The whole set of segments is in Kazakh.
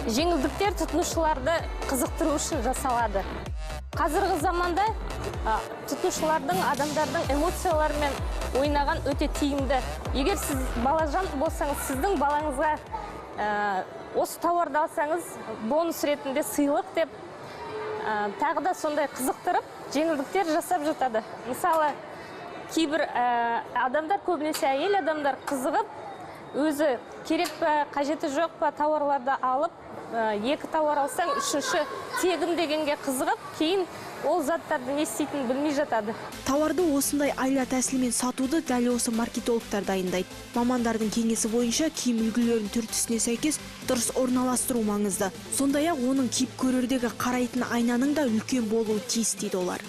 Жеңілдіктер тұтынушыларды қызықтыру үшін жасалады. Қазіргі заманда тұтынушылардың, адамдардың эмоцияларымен ойнаған өте тиімді. Егер сіз балажан болсаңыз, сіздің балаңызға осы тауарды алсаңыз, бонус ретінде сыйлық деп, тағы да сондай қызықтырып, жеңілдіктер жасап жатады. Мысалы, кейбір адамдар, көбінесе әйел адамдар қызығып, өзі керек па, қажеті жоқ па тауарларды алып, екі тауар алсаң, үшінші тегін дегенге қызығып, кейін ол заттарды не істейтінін білмей жатады. Тауарды осындай айла тәсілмен сатуды дәл осы маркетологтар дайындайды. Мамандардың кеңесі бойынша киім үлгілерін түр-түсіне сәйкес дұрыс орналастыру маңызды. Сондай-ақ оның киіп көрердегі қарайтын айнаның да үлкен болуы тиіс дейді олар.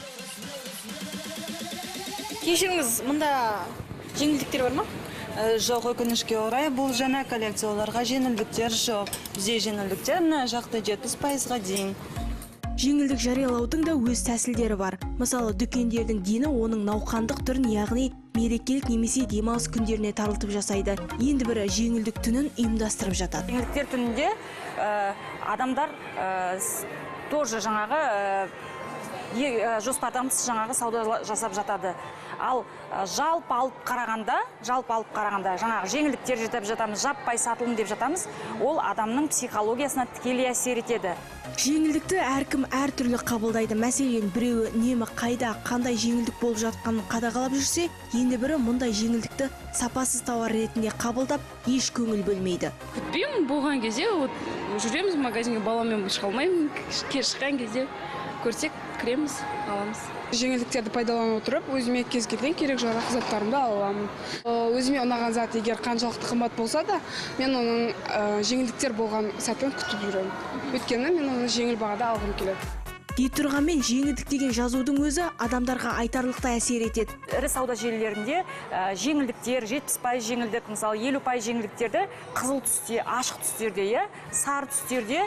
Кешіріңіз, мұнда жеңілдіктер бар ма? Жоқ, өкінішке орай, бұл жаңа коллекцияларға жеңілдіктер жоқ. Бізде жеңілдіктер жақты 70%-ға дейін. Жеңілдік жариялаудың да өз тәсілдері бар. Мысалы, дүкендердің дені оның науқандық түрін, яғни мерекелік немесе демалыс күндеріне тарылтып жасайды. Енді бірі жеңілдік түнін ұйымдастырып жатады. Жеңілдіктер түнінде адамдар тоже жаңағы жоспардан тыс жаңағы сауда жасап жатады. Ал жалпы алып қарағанда, жаңағы жеңілдіктер жетіп жатамыз, жаппай сатылым деп жатамыз, ол адамның психологиясына тікелей әсер етеді. Жеңілдікті әркім әртүрлі қабылдайды. Мәселен, біреуі немі қайда, қандай жеңілдік болып жатқанын қадағалап жүрсе, енді бірі мұндай жеңілдікті сапасыз тауар ретінде қабылдап, еш көңіл бөлмейді. Күтпеймін, болған кезде жүреміз магазинге, баламен шыға алмаймын, шыққан кезде көрсек, кіреміз, аламыз. Жеңілдіктерді пайдалана отырып, өзіме кез келген керек жарақ заттарымды аламын. Өзіме ұнаған зат егер қаншалықты қымбат болса да, мен оның жеңілдіктер болған сәтін күтіп жүремін. Өйткені мен оны жеңіл бағада алғым келеді. Дей тұрғанмен жеңілдік деген жазудың өзі адамдарға айтарлықтай әсер етеді. Ірі сауда желілерінде жеңілдіктер, 70% жеңілдік, мысалы 50% жеңілдіктерді қызыл түсте, ашық түстерде, сары түстерде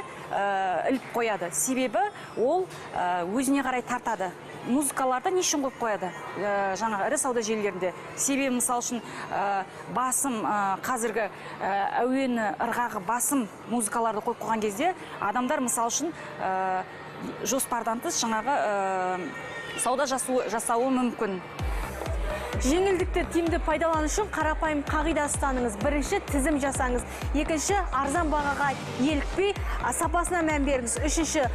іліп қояды. Себебі ол өзіне қарай тартады. Музыкаларды не үшін қойып қояды жаңа ірі сауда желілерінде? Себебі мысал үшін басым қазіргі әуені ырғағы басым музыкаларды қойып қойған кезде адамдар мысал үшін жоспардан тыс жаңағы сауда жасауы мүмкін. Жеңілдікті тиімді пайдалану үшін қарапайым қағида ұстаныңыз. Бірінші, тізім жасаңыз. Екінші, арзан бағаға елікпей, сапасына мән беріңіз. Үшінші,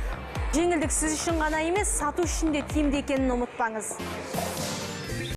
жеңілдік сіз үшін ғана емес, сату үшін де тиімді екенін ұмытпаңыз.